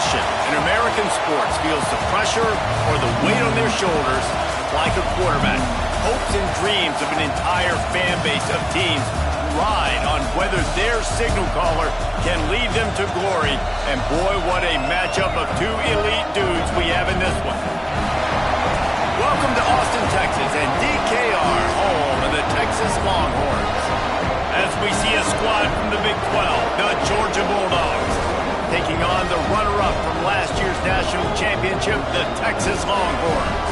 position in American sports feels the pressure or the weight on their shoulders like a quarterback. Hopes and dreams of an entire fan base of teams ride on whether their signal caller can lead them to glory. And boy, what a matchup of two elite dudes we have in this one. Welcome to Austin, Texas, and DKR, home of the Texas Longhorns. As we see a squad from the Big 12, the Georgia Bulldogs, taking on the runner-up from last year's national championship, the Texas Longhorns.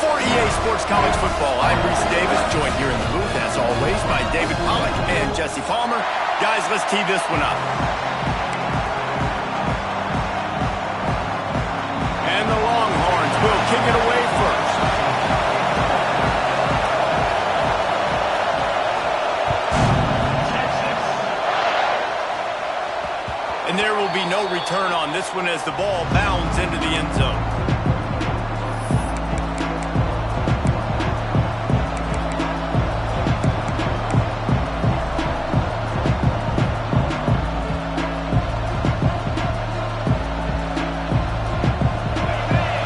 For EA Sports College Football, I'm Reese Davis, joined here in the booth, as always, by David Pollack and Jesse Palmer. Guys, let's tee this one up. And the Longhorns will kick it away first. And there will be no return on this one as the ball bounds into the end zone.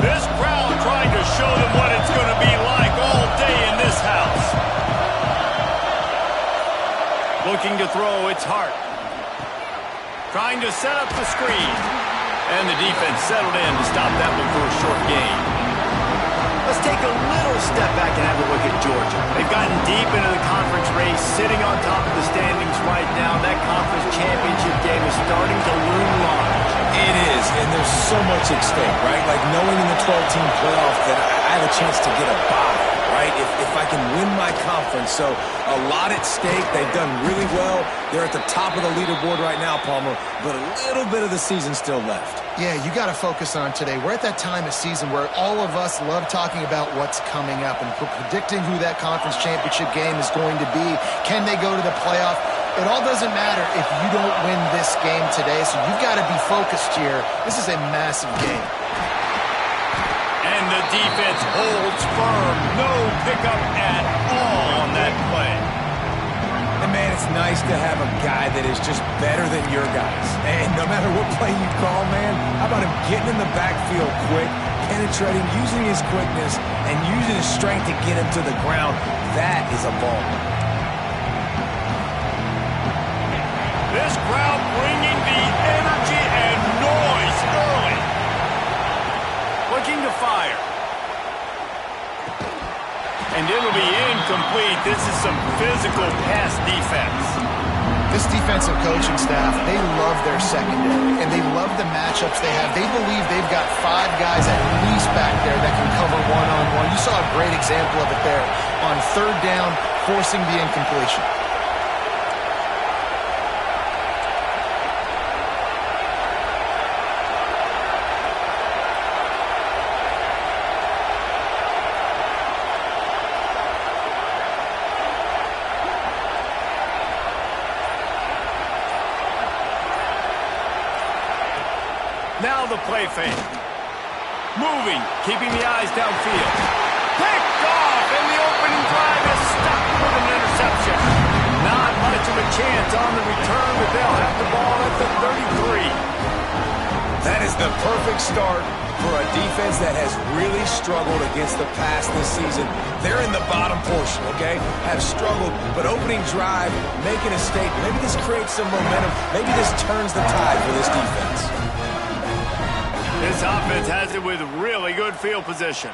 This crowd trying to show them what it's going to be like all day in this house. Looking to throw, it's Hart. Trying to set up the screen. And the defense settled in to stop that one for a short gain. Let's take a little step back and have a look at Georgia. They've gotten deep into the conference race, sitting on top of the standings right now. That conference championship game is starting to loom large. It is, and there's so much at stake, right? Like knowing in the 12-team playoff that I have a chance to get a bye, right? If I can win my conference. So a lot at stake. They've done really well. They're at the top of the leaderboard right now, Palmer, but a little bit of the season still left. Yeah, you got to focus on today. We're at that time of season where all of us love talking about what's coming up and predicting who that conference championship game is going to be. Can they go to the playoff? It all doesn't matter if you don't win this game today, so you've got to be focused here. This is a massive game. And the defense holds firm. No pickup at all on that play. And, man, it's nice to have a guy that is just better than your guys. And no matter what play you call, man, how about him getting in the backfield quick, penetrating, using his quickness, and using his strength to get him to the ground. That is a ball. This crowd bringing the energy and noise early. Looking to fire. And it'll be incomplete. This is some physical pass defense. This defensive coaching staff, they love their secondary, and they love the matchups they have. They believe they've got 5 guys at least back there that can cover one-on-one. You saw a great example of it there on 3rd down, forcing the incompletion. Now the play fake. Moving, keeping the eyes downfield. Picked off, and the opening drive is stuck with an interception. Not much of a chance on the return, but they'll have the ball at the 33. That is the perfect start for a defense that has really struggled against the pass this season. They're in the bottom portion, okay? Have struggled, but opening drive, making a statement. Maybe this creates some momentum. Maybe this turns the tide for this defense. This offense has it with really good field position.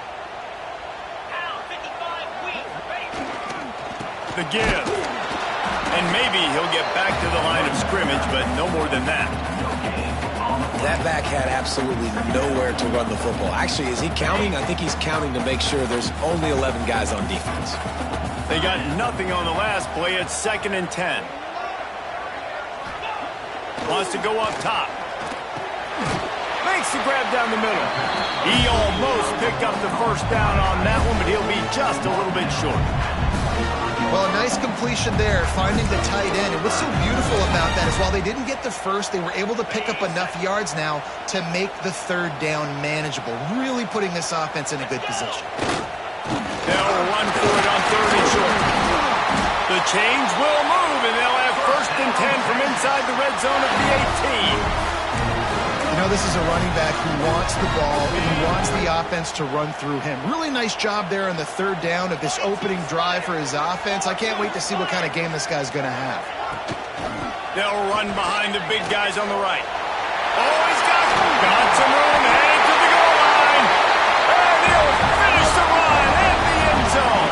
The give. And maybe he'll get back to the line of scrimmage, but no more than that. That back had absolutely nowhere to run the football. Actually, is he counting? I think he's counting to make sure there's only 11 guys on defense. They got nothing on the last play. It's 2nd and 10. Wants to go up top. Makes the grab down the middle. He almost picked up the first down on that one, but he'll be just a little bit short. Well, a nice completion there, finding the tight end. And what's so beautiful about that is while they didn't get the first, they were able to pick up enough yards now to make the 3rd down manageable, really putting this offense in a good position. They'll run for it on 3rd and short. The chains will move, and they'll have 1st and 10 from inside the red zone of the 18. You know, this is a running back who wants the ball and he wants the offense to run through him. Really nice job there on the third down of this opening drive for his offense. I can't wait to see what kind of game this guy's going to have. They'll run behind the big guys on the right. Oh, he's got some room, heading to the goal line. And he'll finish the run in the end zone.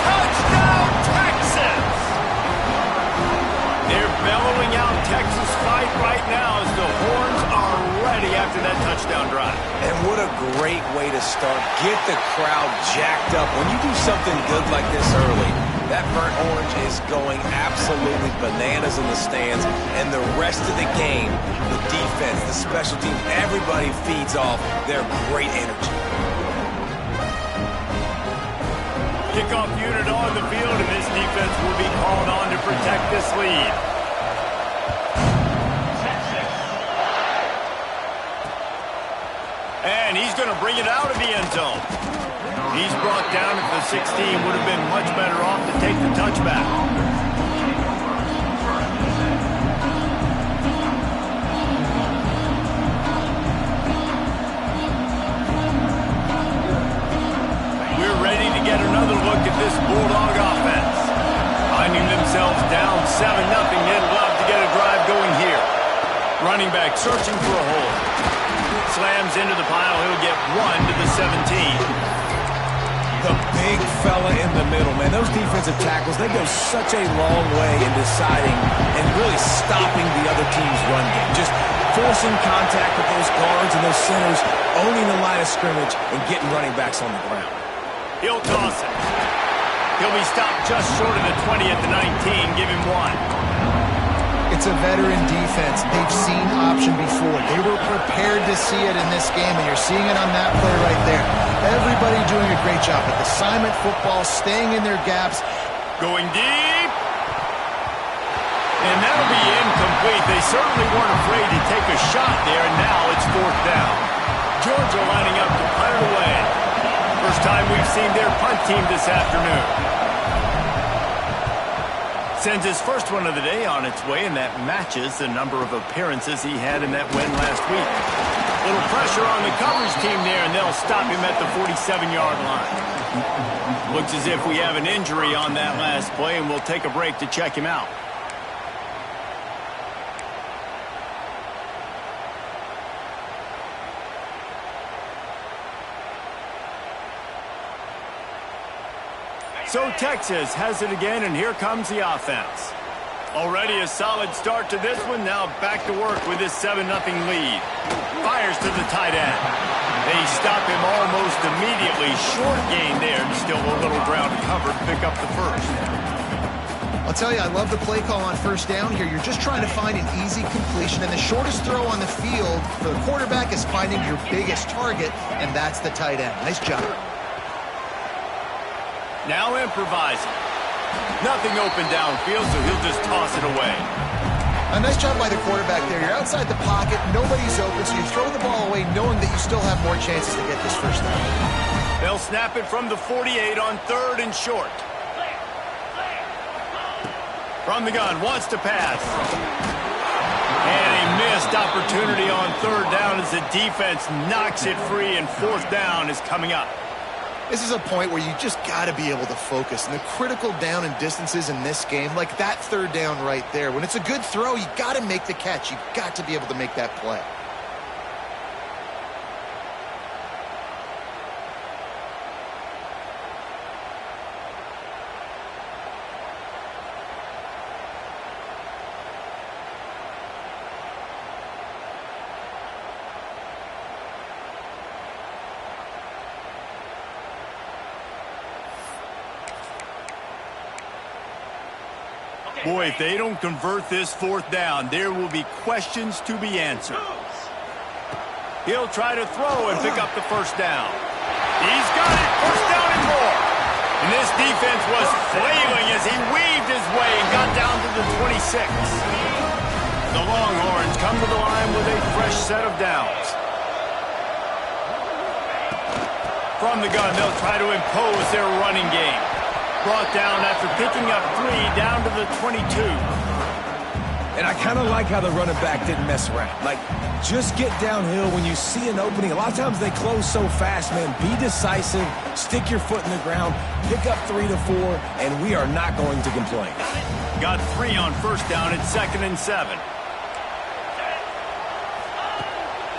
Touchdown, Texas! They're bellowing out Texas fight right now as the horns are ready after that touchdown drive. And what a great way to start. Get the crowd jacked up. When you do something good like this early, that burnt orange is going absolutely bananas in the stands. And the rest of the game, the defense, the special teams, everybody feeds off their great energy. Kickoff unit on the field, and this defense will be called on to protect this lead. And he's going to bring it out of the end zone. He's brought down at the 16. Would have been much better off to take the touchback. We're ready to get another look at this Bulldog offense. Finding themselves down 7-0, they'd love to get a drive going here. Running back searching for a hole. Slams into the pile. He'll get 1 to the 17. The big fella in the middle, man. Those defensive tackles, they go such a long way in deciding and really stopping the other team's run game. Just forcing contact with those guards and those centers, owning the line of scrimmage, and getting running backs on the ground. He'll toss it. He'll be stopped just short of the 20 at the 19. Give him 1. It's a veteran defense. They've seen option before. They were prepared to see it in this game, and you're seeing it on that play right there. Everybody doing a great job with assignment football, staying in their gaps. Going deep. And that'll be incomplete. They certainly weren't afraid to take a shot there, and now it's 4th down. Georgia lining up to punt it away. First time we've seen their punt team this afternoon. Sends his first one of the day on its way, and that matches the number of appearances he had in that win last week. Little pressure on the coverage team there, and they'll stop him at the 47-yard line. Looks as if we have an injury on that last play, and we'll take a break to check him out. So Texas has it again, and here comes the offense. Already a solid start to this one. Now back to work with this 7-0 lead. Fires to the tight end. They stop him almost immediately. Short gain there, and still a little ground to cover to pick up the first. I'll tell you, I love the play call on first down here. You're just trying to find an easy completion, and the shortest throw on the field for the quarterback is finding your biggest target, and that's the tight end. Nice job. Now improvising. Nothing open downfield, so he'll just toss it away. A nice job by the quarterback there. You're outside the pocket, nobody's open, so you throw the ball away knowing that you still have more chances to get this first down. They'll snap it from the 48 on 3rd and short. From the gun, wants to pass. And a missed opportunity on 3rd down as the defense knocks it free, and 4th down is coming up. This is a point where you just got to be able to focus. And the critical down and distances in this game, like that 3rd down right there, when it's a good throw, you got to make the catch. You got to be able to make that play. Boy, if they don't convert this 4th down, there will be questions to be answered. He'll try to throw and pick up the first down. He's got it. First down and more. And this defense was flailing as he weaved his way and got down to the 26. The Longhorns come to the line with a fresh set of downs. From the gun, they'll try to impose their running game. Brought down after picking up 3 down to the 22. And I kind of like how the running back didn't mess around. Like, just get downhill when you see an opening. A lot of times they close so fast, man. Be decisive, stick your foot in the ground, pick up 3 to 4, and we are not going to complain. Got 3 on first down at 2nd and 7.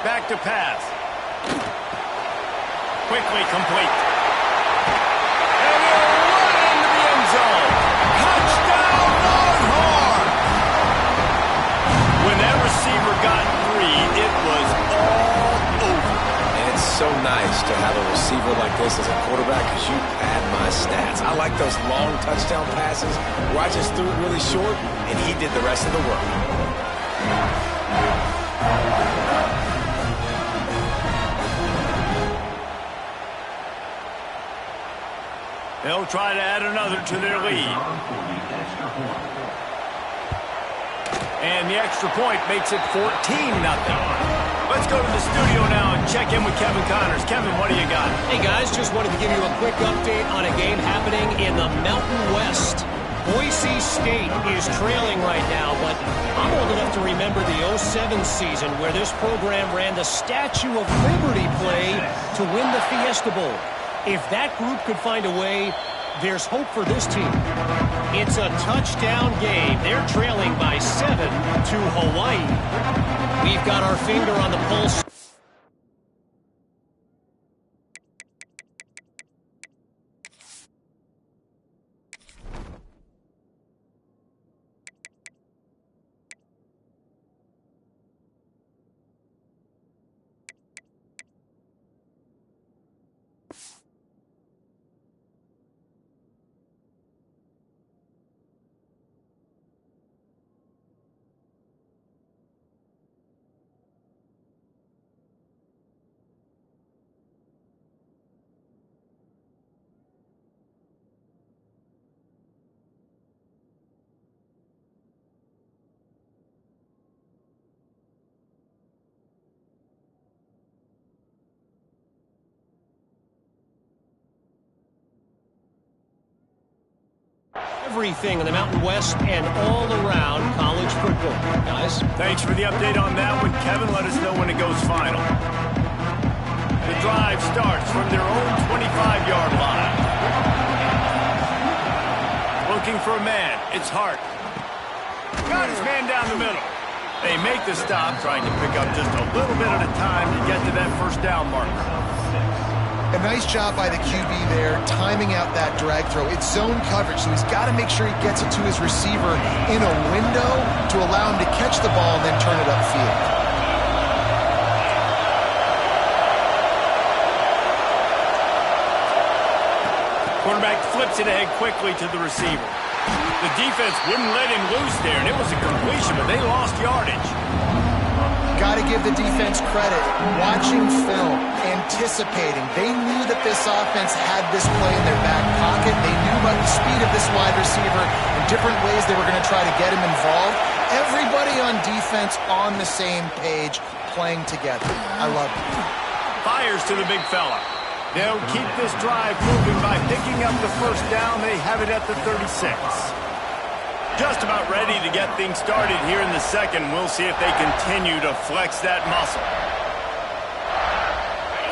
Back to pass. Quickly complete. And he'll run into the end zone. Touchdown, Longhorn! When that receiver got 3, it was all over. And it's so nice to have a receiver like this as a quarterback because you pad my stats. I like those long touchdown passes where I just threw it really short and he did the rest of the work. They'll try to add another to their lead. And the extra point makes it 14-0. Let's go to the studio now and check in with Kevin Connors. Kevin, what do you got? Hey, guys, just wanted to give you a quick update on a game happening in the Mountain West. Boise State is trailing right now, but I'm old enough to remember the 07 season where this program ran the Statue of Liberty play to win the Fiesta Bowl. If that group could find a way, there's hope for this team. It's a touchdown game. They're trailing by 7 to Hawaii. We've got our finger on the pulse. Everything in the Mountain West and all around college football. Guys, thanks for the update on that one, Kevin. Let us know when it goes final. The drive starts from their own 25-yard line. Looking for a man. It's Hart. Got his man down the middle. They make the stop, trying to pick up just a little bit at a time to get to that first down marker. A nice job by the QB there, timing out that drag throw. It's zone coverage, so he's got to make sure he gets it to his receiver in a window to allow him to catch the ball and then turn it upfield. Quarterback flips it ahead quickly to the receiver. The defense wouldn't let him loose there, and it was a completion, but they lost yardage. Got to give the defense credit. Watching film, anticipating. They knew that this offense had this play in their back pocket. They knew about the speed of this wide receiver and different ways they were going to try to get him involved. Everybody on defense on the same page, playing together. I love it. Fires to the big fella. They'll keep this drive moving by picking up the first down. They have it at the 36. Just about ready to get things started here in the second. We'll see if they continue to flex that muscle.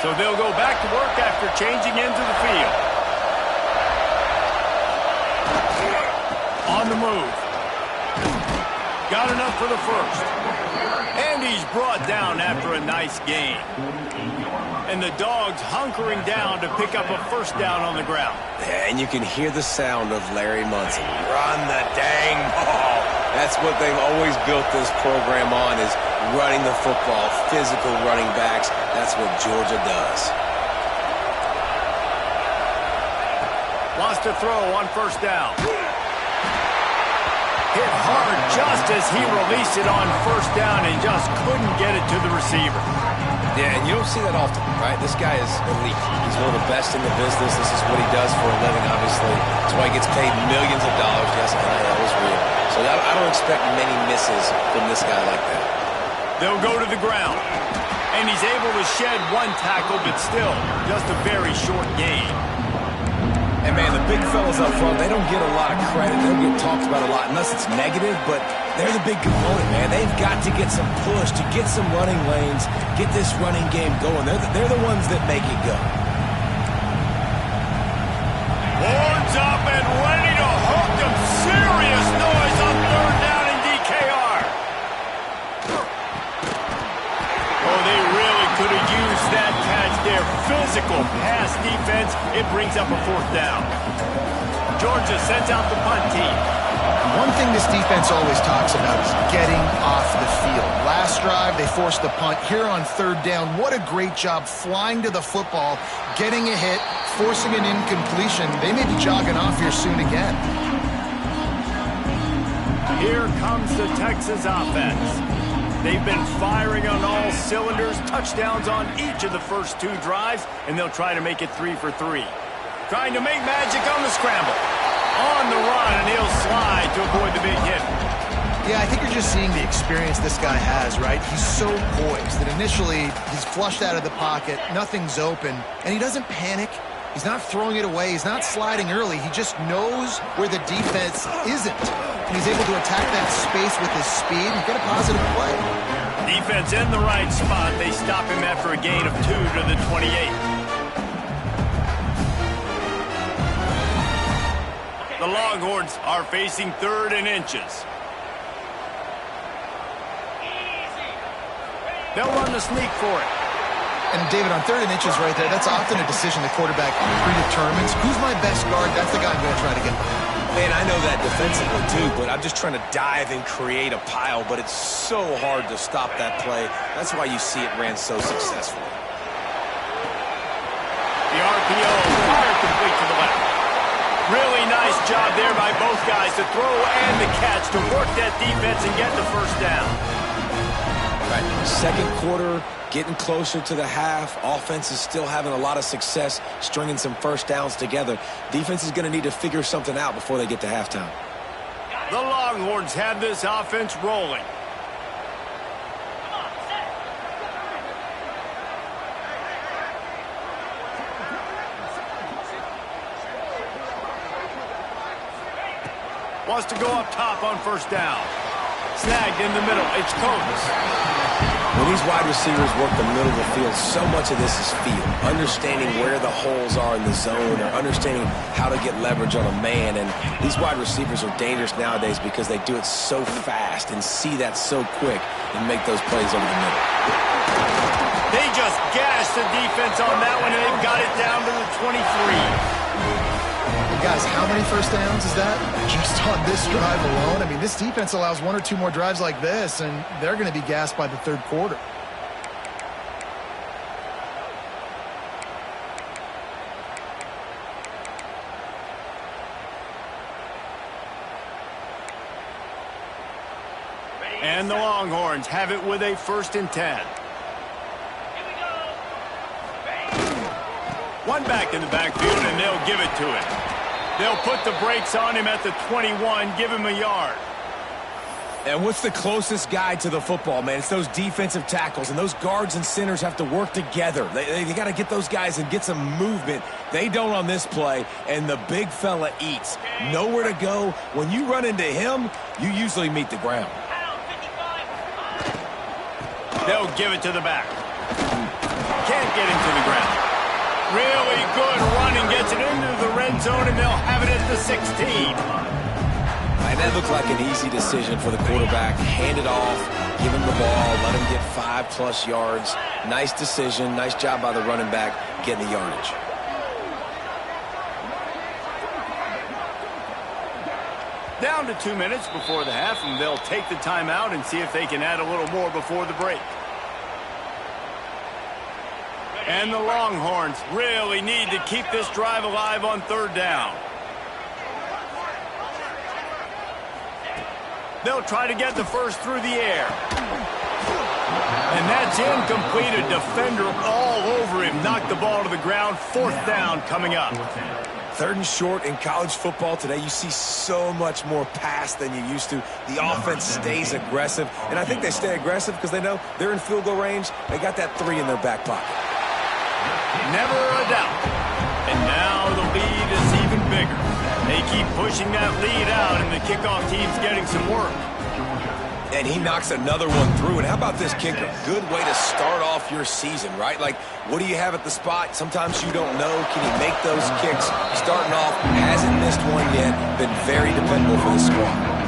So they'll go back to work after changing into the field. On the move. Got enough for the first. And he's brought down after a nice gain. And the Dogs hunkering down to pick up a first down on the ground. Yeah, and you can hear the sound of Larry Munson. Run the dang ball. That's what they've always built this program on, is running the football, physical running backs. That's what Georgia does. Wants to throw on first down. Hit hard just as he released it on first down and just couldn't get it to the receiver. Yeah, and you don't see that often, right? This guy is elite. He's one of the best in the business. This is what he does for a living, obviously. That's why he gets paid millions of dollars. Yes, NIL is real. So I don't expect many misses from this guy like that. They'll go to the ground. And he's able to shed one tackle, but still just a very short gain. And, man, the big fellas up front, they don't get a lot of credit. They don't get talked about a lot unless it's negative, but they're the big component, man. They've got to get some push, to get some running lanes, get this running game going. They're the ones that make it go. Horns up and ready to hook them. Serious noise on third down in DKR. Oh, they really could have used that catch there. Physical pass defense. It brings up a fourth down. Georgia sends out the punt team. One thing this defense always talks about is getting off the field. Last drive, they forced the punt. Here on third down, what a great job flying to the football, getting a hit, forcing an incompletion. They may be jogging off here soon again. Here comes the Texas offense. They've been firing on all cylinders, touchdowns on each of the first two drives, and they'll try to make it 3 for 3. Trying to make magic on the scramble. On the run, and he'll slide to avoid the big hit. Yeah, I think you're just seeing the experience this guy has, right? He's so poised that initially he's flushed out of the pocket, nothing's open, and he doesn't panic. He's not throwing it away. He's not sliding early. He just knows where the defense isn't, and he's able to attack that space with his speed and get a positive play. Defense in the right spot. They stop him after a gain of 2 to the 28. The Longhorns are facing 3rd and inches. They'll run the sneak for it. And David, on 3rd and inches right there, that's often a decision the quarterback predetermines. Who's my best guard? That's the guy I'm going to try to get. Man, I know that defensively too, but I'm just trying to dive and create a pile, but it's so hard to stop that play. That's why you see it ran so successfully. The RPO, fire complete to the left. Really nice job there by both guys to throw and the catch to work that defense and get the first down. Right. Second quarter, getting closer to the half. Offense is still having a lot of success stringing some first downs together. Defense is going to need to figure something out before they get to halftime. The Longhorns have this offense rolling. Wants to go up top on first down. Snagged in the middle. It's Coates. When these wide receivers work the middle of the field, so much of this is feel. Understanding where the holes are in the zone, or understanding how to get leverage on a man. And these wide receivers are dangerous nowadays because they do it so fast and see that so quick and make those plays over the middle. They just gashed the defense on that one, and they've got it down to the 23. Guys, how many first downs is that? Just on this drive alone? I mean, this defense allows 1 or 2 more drives like this, and they're going to be gassed by the third quarter. And the Longhorns have it with a 1st and 10. One back in the backfield, and they'll give it to him. They'll put the brakes on him at the 21, give him a yard. And what's the closest guy to the football, man? It's those defensive tackles, and those guards and centers have to work together. They got to get those guys and get some movement. They don't on this play, and the big fella eats. Nowhere to go. When you run into him, you usually meet the ground. They'll give it to the back. Can't get him to the ground. Really good running, gets it into the red zone, and they'll have it at the 16. Right, that looked like an easy decision for the quarterback. Hand it off, give him the ball, let him get 5+ yards. Nice decision, nice job by the running back getting the yardage. Down to 2 minutes before the half, and they'll take the timeout and see if they can add a little more before the break. And the Longhorns really need to keep this drive alive on third down. They'll try to get the first through the air. And that's incomplete. A defender all over him. Knocked the ball to the ground. 4th down coming up. 3rd and short in college football today. You see so much more pass than you used to. The offense stays aggressive. And I think they stay aggressive because they know they're in field goal range. They got that 3 in their back pocket. Never a doubt. And now the lead is even bigger. They keep pushing that lead out, and the kickoff team's getting some work. And he knocks another one through. And how about this kicker? Good way to start off your season, right? Like, what do you have at the spot? Sometimes you don't know. Can he make those kicks? Starting off, hasn't missed one yet. Been very dependable for the squad.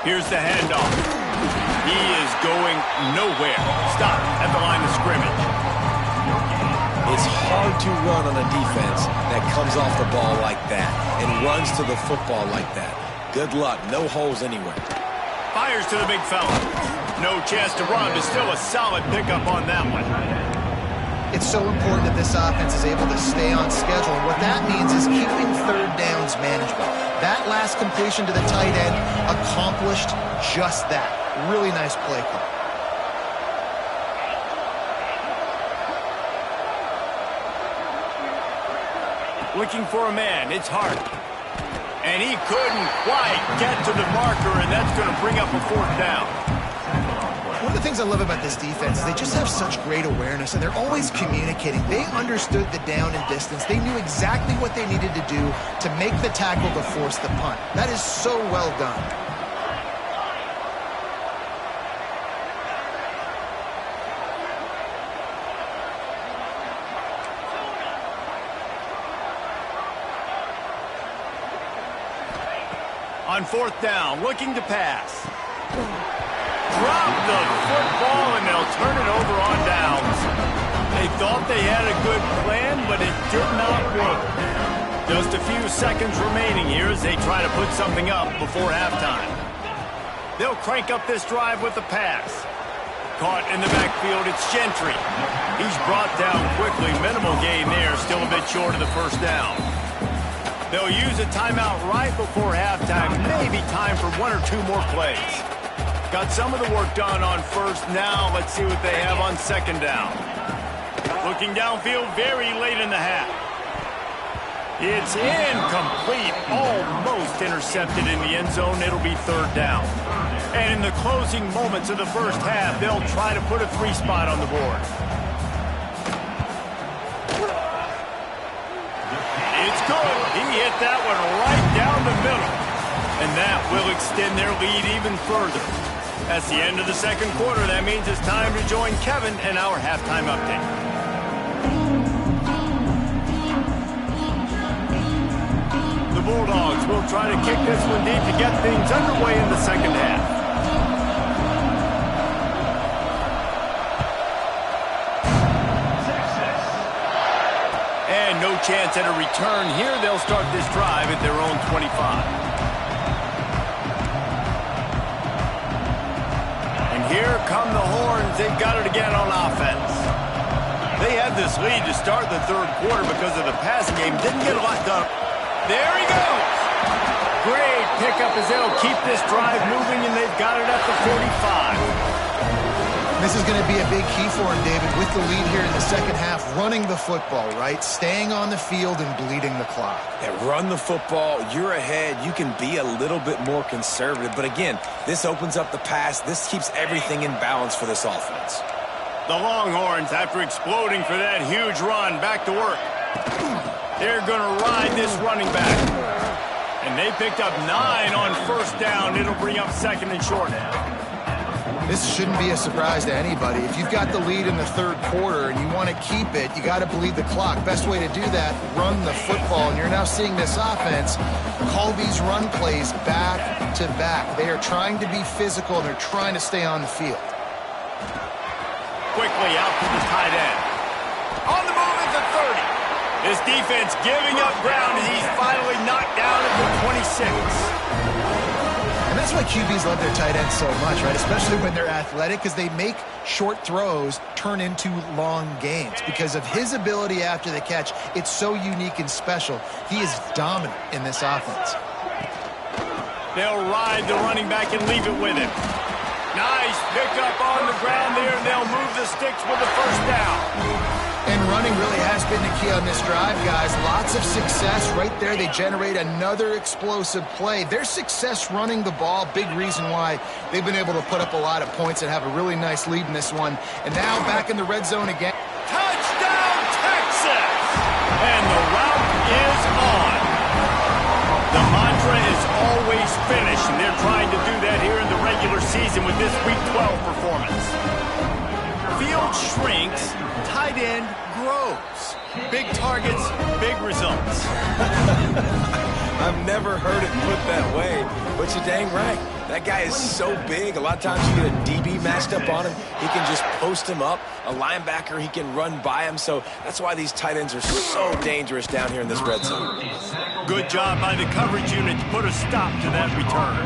Here's the handoff. He is going nowhere. Stop at the line of scrimmage. It's hard to run on a defense that comes off the ball like that and runs to the football like that. Good luck. No holes anywhere. Fires to the big fella. No chance to run, but still a solid pickup on that one. It's so important that this offense is able to stay on schedule. And what that means is keeping third downs manageable. That last completion to the tight end accomplished just that. Really nice play call. Looking for a man. It's Hart. And he couldn't quite get to the marker, and that's going to bring up a fourth down. One of the things I love about this defense is they just have such great awareness, and they're always communicating. They understood the down and distance. They knew exactly what they needed to do to make the tackle to force the punt. That is so well done. On fourth down, looking to pass. Drop the football, and they'll turn it over on downs. They thought they had a good plan, but it did not work. Just a few seconds remaining here as they try to put something up before halftime. They'll crank up this drive with the pass. Caught in the backfield, it's Gentry. He's brought down quickly. Minimal gain there, still a bit short of the first down. They'll use a timeout right before halftime. Maybe time for one or two more plays. Got some of the work done on first. Now let's see what they have on second down. Looking downfield very late in the half. It's incomplete. Almost intercepted in the end zone. It'll be third down. And in the closing moments of the first half, they'll try to put a three spot on the board. It's good. He hit that one right down the middle. And that will extend their lead even further. That's the end of the second quarter. That means it's time to join Kevin in our halftime update. The Bulldogs will try to kick this one deep to get things underway in the second half. And no chance at a return here. They'll start this drive at their own 25. Here come the horns. They've got it again on offense. They had this lead to start the third quarter because of the passing game. Didn't get a lot done. There he goes. Great pickup as they'll keep this drive moving, and they've got it at the 45. This is going to be a big key for him, David, with the lead here in the second half, running the football, right? Staying on the field and bleeding the clock. Yeah, run the football. You're ahead. You can be a little bit more conservative. But again, this opens up the pass. This keeps everything in balance for this offense. The Longhorns, after exploding for that huge run, back to work. They're going to ride this running back. And they picked up 9 on first down. It'll bring up second and short. This shouldn't be a surprise to anybody. If you've got the lead in the third quarter and you want to keep it, you got to bleed the clock. Best way to do that, run the football. And you're now seeing this offense call these run plays back to back. They are trying to be physical, and they're trying to stay on the field. Quickly out to the tight end. On the move at the 30. This defense giving up ground as he's finally knocked down at the 26. And that's why QBs love their tight ends so much, right? Especially when they're athletic, because they make short throws turn into long gains. Because of his ability after the catch, it's so unique and special. He is dominant in this offense. They'll ride the running back and leave it with him. Nice pickup on the ground there, and they'll move the sticks with the first down. And running really has been the key on this drive, guys. Lots of success right there. They generate another explosive play. Their success running the ball, big reason why they've been able to put up a lot of points and have a really nice lead in this one. And now back in the red zone again. Touchdown, Texas! And the route is on. The mantra is always finish, and they're trying to do that here in the regular season with this Week 12 performance. Field shrinks, tight end grows. Big targets, big results. I've never heard it put that way, but you're dang right. That guy is so big. A lot of times you get a DB matched up on him. He can just post him up. A linebacker, he can run by him. So that's why these tight ends are so dangerous down here in this red zone. Good job by the coverage unit to put a stop to that return.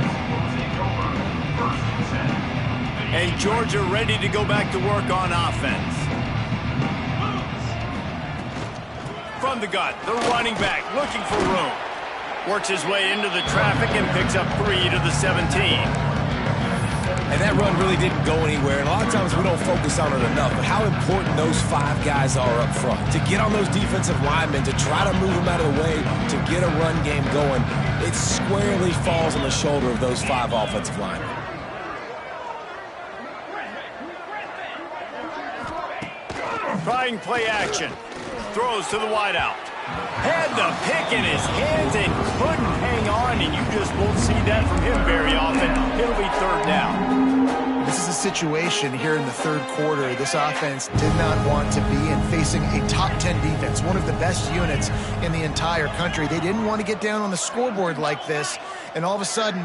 And Georgia ready to go back to work on offense. From the gun, the running back looking for room. Works his way into the traffic and picks up 3 to the 17. And that run really didn't go anywhere. And a lot of times we don't focus on it enough. But how important those 5 guys are up front. To get on those defensive linemen, to try to move them out of the way, to get a run game going, it squarely falls on the shoulder of those 5 offensive linemen. Trying play action. Throws to the wideout. Had the pick in his hands and couldn't hang on, and you just won't see that from him very often. It'll be 3rd down. This is a situation here in the 3rd quarter this offense did not want to be in, facing a top 10 defense, one of the best units in the entire country. They didn't want to get down on the scoreboard like this, and all of a sudden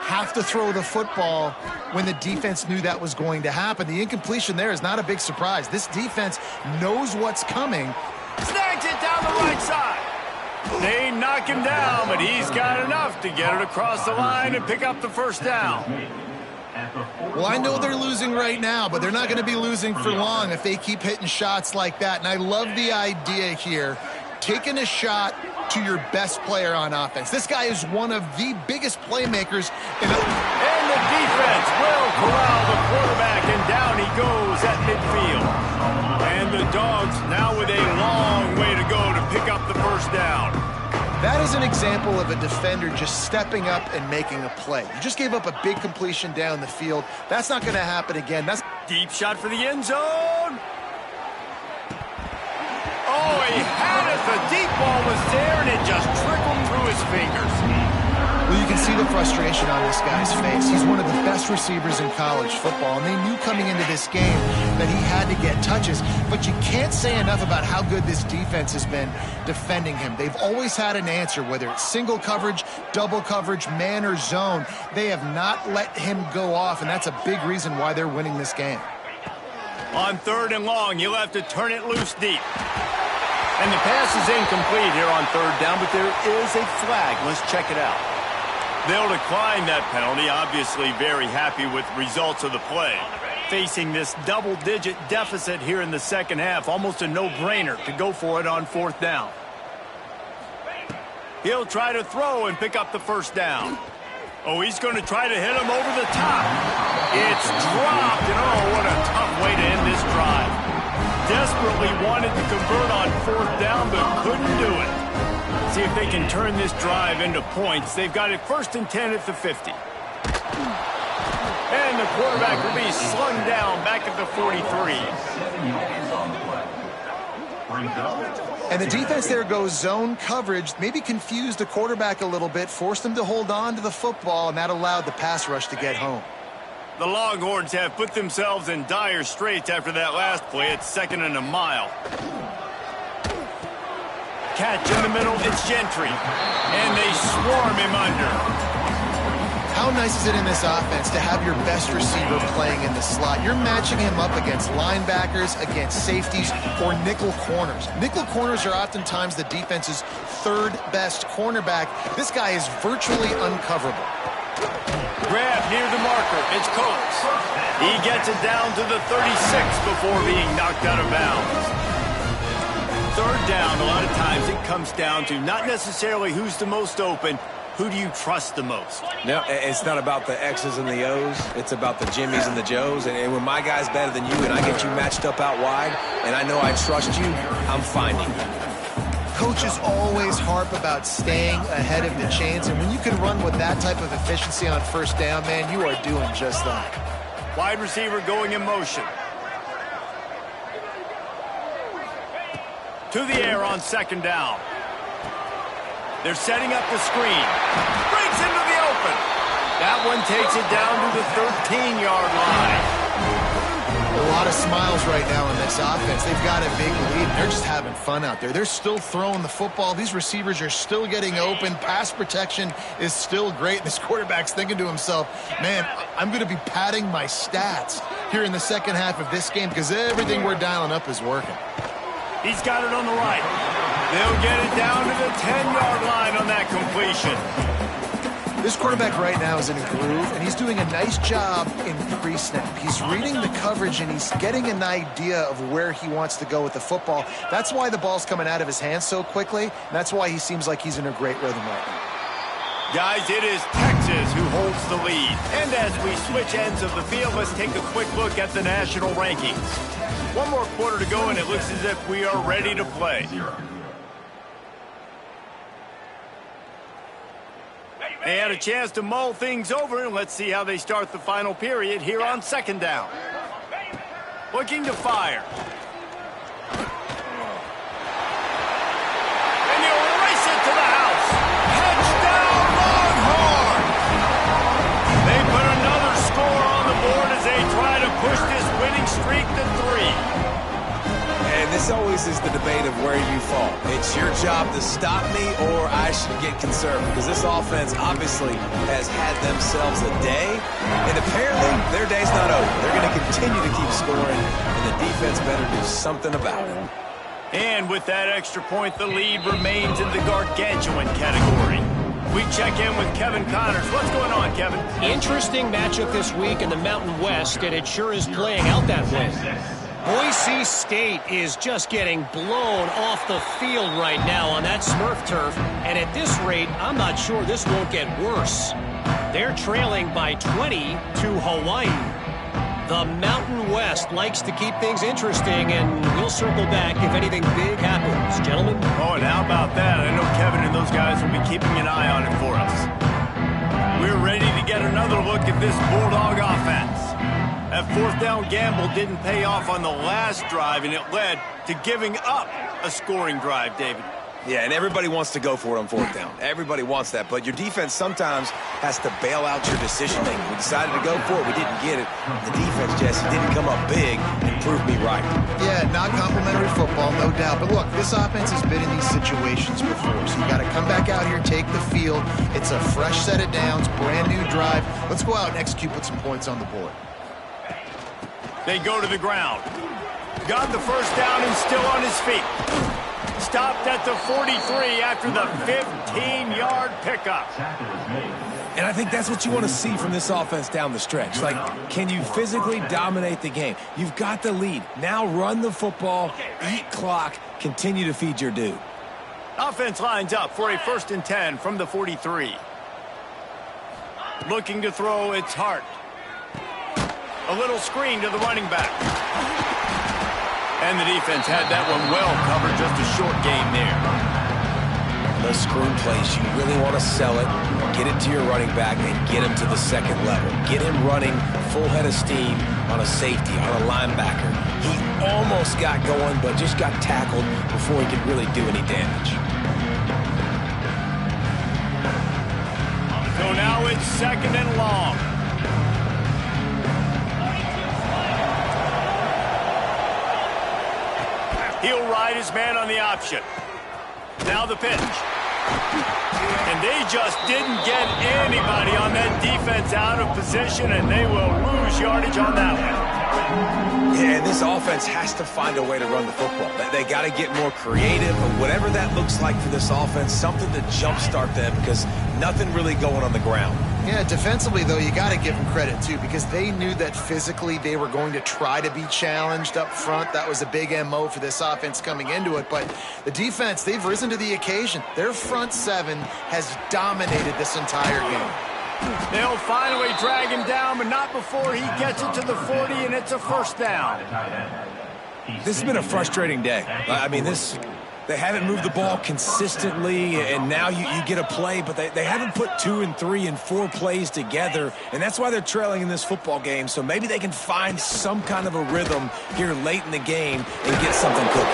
have to throw the football when the defense knew that was going to happen. The incompletion there is not a big surprise. This defense knows what's coming. Snags it down the right side. They knock him down, but he's got enough to get it across the line and pick up the first down. Well, I know they're losing right now, but they're not going to be losing for long if they keep hitting shots like that. And I love the idea here, taking a shot to your best player on offense. This guy is one of the biggest playmakers in the... And the defense will corral the quarterback, and down he goes at midfield. And the Dogs now with a long way to go to pick up the first down. That is an example of a defender just stepping up and making a play. You just gave up a big completion down the field. That's not going to happen again. That's deep shot for the end zone. Oh, he had it. The deep ball was there, and it just trickled through his fingers. Well, you can see the frustration on this guy's face. He's one of the best receivers in college football, and they knew coming into this game that he had to get touches. But you can't say enough about how good this defense has been defending him. They've always had an answer, whether it's single coverage, double coverage, man or zone. They have not let him go off, and that's a big reason why they're winning this game. On 3rd and long, you'll have to turn it loose deep. And the pass is incomplete here on 3rd down, but there is a flag. Let's check it out. They'll decline that penalty, obviously very happy with the results of the play. Facing this double-digit deficit here in the second half, almost a no-brainer to go for it on 4th down. He'll try to throw and pick up the first down. Oh, he's going to try to hit him over the top. It's dropped, and oh, what a tough way to end this drive. Desperately wanted to convert on 4th down, but couldn't do it. See if they can turn this drive into points. They've got it 1st and 10 at the 50. And the quarterback will be slung down back at the 43. And the defense there goes zone coverage, maybe confused the quarterback a little bit, forced him to hold on to the football, and that allowed the pass rush to get home. The Longhorns have put themselves in dire straits after that last play. It's 2nd and a mile. Catch in the middle, it's Gentry. And they swarm him under. How nice is it in this offense to have your best receiver playing in the slot? You're matching him up against linebackers, against safeties, or nickel corners. Nickel corners are oftentimes the defense's 3rd best cornerback. This guy is virtually uncoverable. Grab near the marker, it's Coates. He gets it down to the 36 before being knocked out of bounds. 3rd down, a lot of times it comes down to not necessarily who's the most open, who do you trust the most? No, it's not about the X's and the O's. It's about the Jimmys and the Joes. And when my guy's better than you and I get you matched up out wide and I know I trust you, I'm finding you. Coaches always harp about staying ahead of the chains, and when you can run with that type of efficiency on first down, man, you are doing just that. Wide receiver going in motion. To the air on second down. They're setting up the screen. Breaks into the open. That one takes it down to the 13-yard line. A lot of smiles right now in this offense. They've got a big lead. They're just having fun out there. They're still throwing the football. These receivers are still getting open. Pass protection is still great. This quarterback's thinking to himself, man, I'm going to be padding my stats here in the second half of this game because everything we're dialing up is working. He's got it on the right. They'll get it down to the 10-yard line on that completion. This quarterback right now is in a groove, and he's doing a nice job in pre-snap. He's reading the coverage, and he's getting an idea of where he wants to go with the football. That's why the ball's coming out of his hands so quickly, and that's why he seems like he's in a great rhythm right now. Guys, it is Texas who holds the lead. And as we switch ends of the field, let's take a quick look at the national rankings. One more quarter to go, and it looks as if we are ready to play. They had a chance to mull things over, and let's see how they start the final period here on second down. Looking to fire. And you race it to the house. Touchdown, Longhorn! They put another score on the board as they try to push this winning streak to 3. And this always is the debate of where you fall. It's your job to stop me or I should get conservative because this offense obviously has had themselves a day, and apparently their day's not over. They're going to continue to keep scoring, and the defense better do something about it. And with that extra point, the lead remains in the gargantuan category. We check in with Kevin Connors. What's going on, Kevin? Interesting matchup this week in the Mountain West, and it sure is playing out that way. Boise State is just getting blown off the field right now on that Smurf turf, and at this rate, I'm not sure this won't get worse. They're trailing by 20 to Hawaii. The Mountain West likes to keep things interesting, and we'll circle back if anything big happens. Gentlemen? Oh, and how about that? I know Kevin and those guys will be keeping an eye on it for us. We're ready to get another look at this Bulldog offense. That fourth down gamble didn't pay off on the last drive, and it led to giving up a scoring drive, David. Yeah, and everybody wants to go for it on fourth down. Everybody wants that, but your defense sometimes has to bail out your decision-making. We decided to go for it. We didn't get it. The defense, Jesse, didn't come up big and prove me right. Yeah, not complimentary football, no doubt. But look, this offense has been in these situations before, so you got to come back out here, take the field. It's a fresh set of downs, brand new drive. Let's go out and execute, put some points on the board. They go to the ground. Got the first down and still on his feet. Stopped at the 43 after the 15-yard pickup. And I think that's what you want to see from this offense down the stretch. Like, can you physically dominate the game? You've got the lead. Now run the football, eat clock, continue to feed your dude. Offense lines up for a 1st and 10 from the 43. Looking to throw, it's Hart. A little screen to the running back. And the defense had that one well covered, just a short game there. The screen plays, you really want to sell it, get it to your running back, and get him to the second level. Get him running full head of steam on a safety, on a linebacker. He almost got going, but just got tackled before he could really do any damage. So now it's 2nd and long. He'll ride his man on the option. Now the pitch. And they just didn't get anybody on that defense out of position, and they will lose yardage on that one. Yeah, and this offense has to find a way to run the football. They got to get more creative, or whatever that looks like for this offense, something to jumpstart them because nothing really going on the ground. Yeah, defensively, though, you got to give them credit, too, because they knew that physically they were going to try to be challenged up front. That was a big MO for this offense coming into it. But the defense, they've risen to the occasion. Their front seven has dominated this entire game. They'll finally drag him down, but not before he gets it to the 40, and it's a first down. This has been a frustrating day. I mean, they haven't moved the ball consistently, and now you get a play, but they haven't put 2 and 3 and 4 plays together, and that's why they're trailing in this football game. So maybe they can find some kind of a rhythm here late in the game and get something cooking.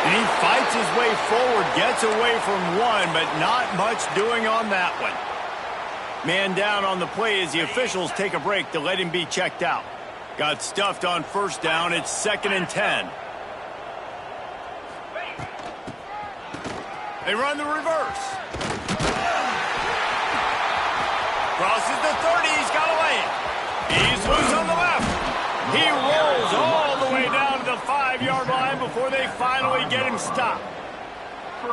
And he fights his way forward, gets away from one, but not much doing on that one. Man down on the play as the officials take a break to let him be checked out. Got stuffed on first down. It's 2nd and 10. They run the reverse. Crosses the 30. He's got away. He's loose on the left. He rolls all the way down to the 5-yard line before they finally get him stopped.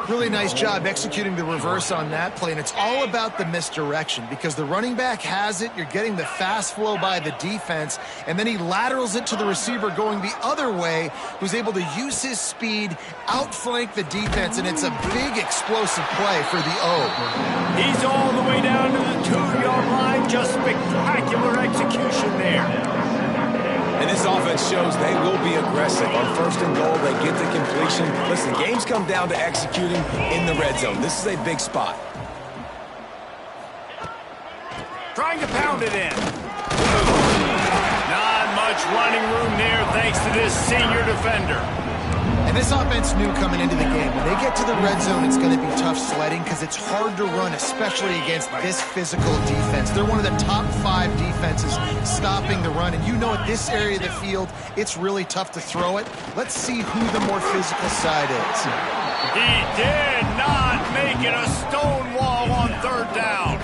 Really nice job executing the reverse on that play, and it's all about the misdirection because the running back has it. You're getting the fast flow by the defense, and then he laterals it to the receiver going the other way, who's able to use his speed, outflank the defense, and it's a big explosive play for the O. He's all the way down to the 2-yard line. Just spectacular execution there. And this offense shows they will be aggressive. On 1st and goal, they get the completion. Listen, games come down to executing in the red zone. This is a big spot. Trying to pound it in. Not much running room there thanks to this senior defender. And this offense knew coming into the game, when they get to the red zone, it's going to be tough sledding because it's hard to run, especially against this physical defense. They're one of the top 5 defenses stopping the run. And you know at this area of the field, it's really tough to throw it. Let's see who the more physical side is. He did not make it a stone wall on 3rd down.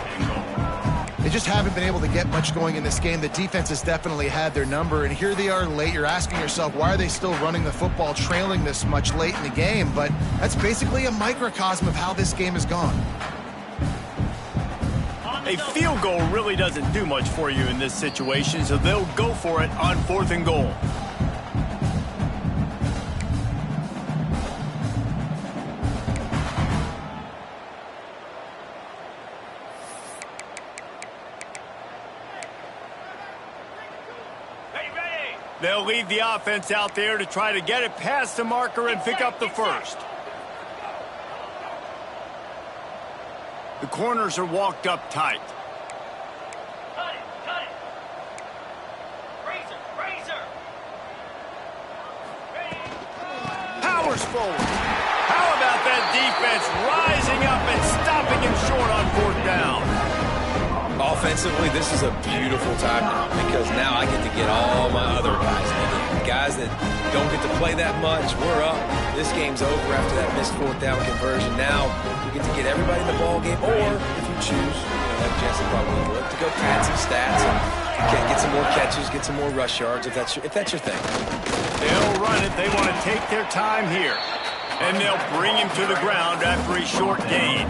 They just haven't been able to get much going in this game. The defense has definitely had their number, and here they are late. You're asking yourself, why are they still running the football, trailing this much late in the game? But that's basically a microcosm of how this game has gone. A field goal really doesn't do much for you in this situation, so they'll go for it on 4th and goal. They'll leave the offense out there to try to get it past the marker and pick up the first. The corners are walked up tight. Cut it. Razor. Powers forward. How about that defense rising up and stopping him short on 4th down? Offensively, this is a beautiful time now because now I get to get all my other guys in the game. Guys that don't get to play that much, we're up. This game's over after that missed 4th down conversion. Now you get to get everybody in the ball game, or if you choose, like Jensen probably would, to go pad some stats and get some more catches, get some more rush yards if that's your thing. They'll run it. They want to take their time here. And they'll bring him to the ground after a short gain.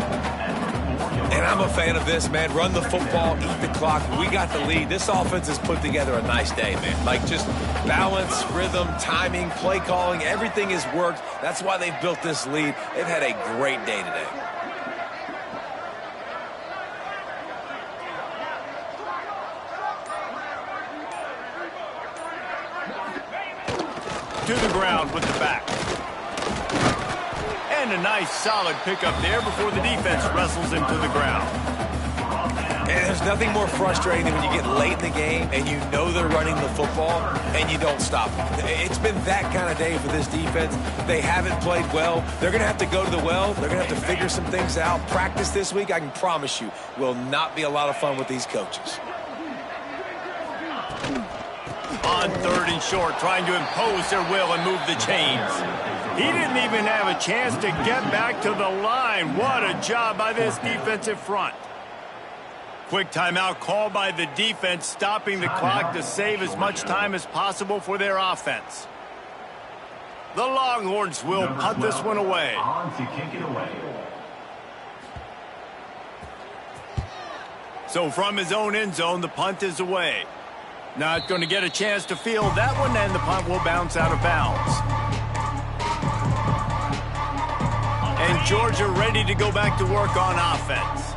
And I'm a fan of this, man. Run the football, eat the clock. We got the lead. This offense has put together a nice day, man. Like just balance, rhythm, timing, play calling, everything has worked. That's why they've built this lead. They've had a great day today. To the ground with the back. And a nice solid pickup there before the defense wrestles him to the ground. And there's nothing more frustrating than when you get late in the game and you know they're running the football and you don't stop them. It's been that kind of day for this defense. They haven't played well. They're going to have to go to the well. They're going to have to figure some things out. Practice this week, I can promise you, will not be a lot of fun with these coaches. On 3rd and short, trying to impose their will and move the chains. He didn't even have a chance to get back to the line. What a job by this defensive front. Quick timeout called by the defense, stopping the clock to save as much time as possible for their offense. The Longhorns will punt this one away. So from his own end zone, the punt is away. Not going to get a chance to field that one, and the punt will bounce out of bounds. And Georgia ready to go back to work on offense.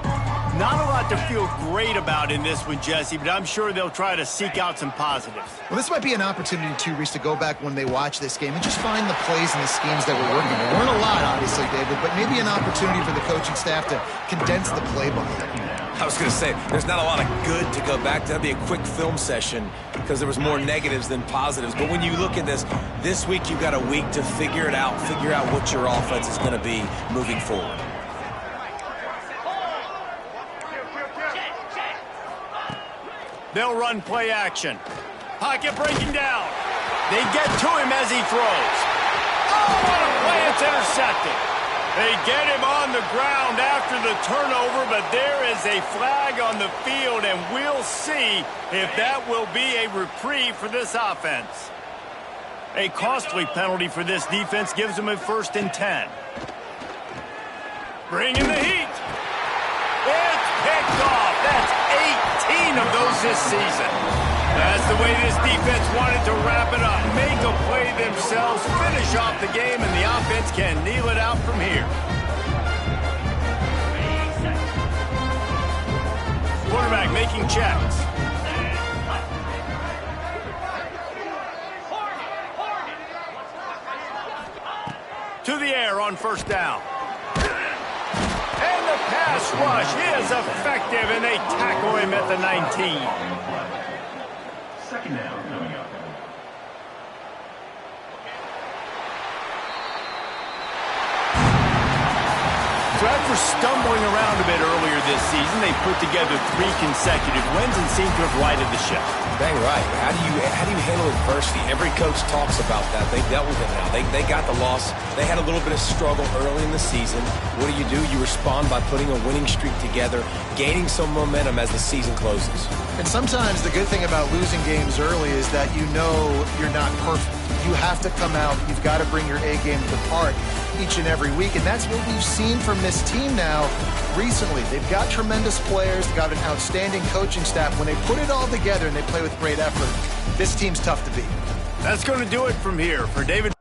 Not a lot to feel great about in this one, Jesse, but I'm sure they'll try to seek out some positives. Well, this might be an opportunity, too, Reese, to go back when they watch this game and just find the plays and the schemes that were working. There weren't a lot, obviously, David, but maybe an opportunity for the coaching staff to condense the playbook. I was going to say, there's not a lot of good to go back to. That'd be a quick film session because there was more negatives than positives. But when you look at this week you've got a week to figure it out, figure out what your offense is going to be moving forward. They'll run play action. Pocket breaking down. They get to him as he throws. Oh, what a play. It's intercepted. They get him on the ground after the turnover, but there is a flag on the field, and we'll see if that will be a reprieve for this offense. A costly penalty for this defense gives them a 1st and 10. Bring in the heat. It's picked off. That's 18 of those this season. That's the way this defense wanted to wrap it up. Make a play themselves, finish off the game, and the offense can kneel it out from here. Quarterback making checks. To the air on 1st down. And the pass rush is effective, and they tackle him at the 19. 2nd down coming up. So after stumbling around a bit earlier this season, they put together 3 consecutive wins and seem to have righted the ship. Dang right. How do you handle adversity? Every coach talks about that. They dealt with it now. They got the loss. They had a little bit of struggle early in the season. What do? You respond by putting a winning streak together, gaining some momentum as the season closes. And sometimes the good thing about losing games early is that you know you're not perfect. You have to come out. You've got to bring your A game to the park each and every week, and that's what we've seen from this team now recently. They've got tremendous players. They've got an outstanding coaching staff. When they put it all together and they play with great effort, this team's tough to beat. That's going to do it from here. For David